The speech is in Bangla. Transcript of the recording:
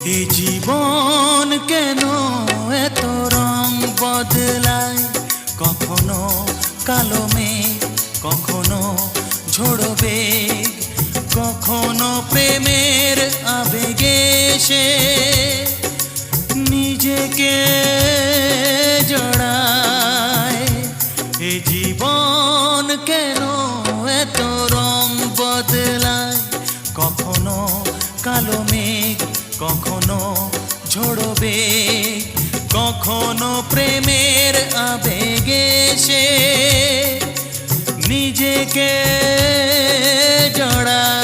এই জীবন কেন এত রং বদলায়, কখনো কালো মেঘ, কখনো ঝোড়ো বেগ, কখনো প্রেমের আবেগে সে নিজেকে জড়ায়। এই জীবন কেন এত রং বদলায়, কখনো কালো মেঘ, কখনো ঝোড়ো বেগ, কখনো প্রেমের আবেগে সে নিজেকে জড়ায়।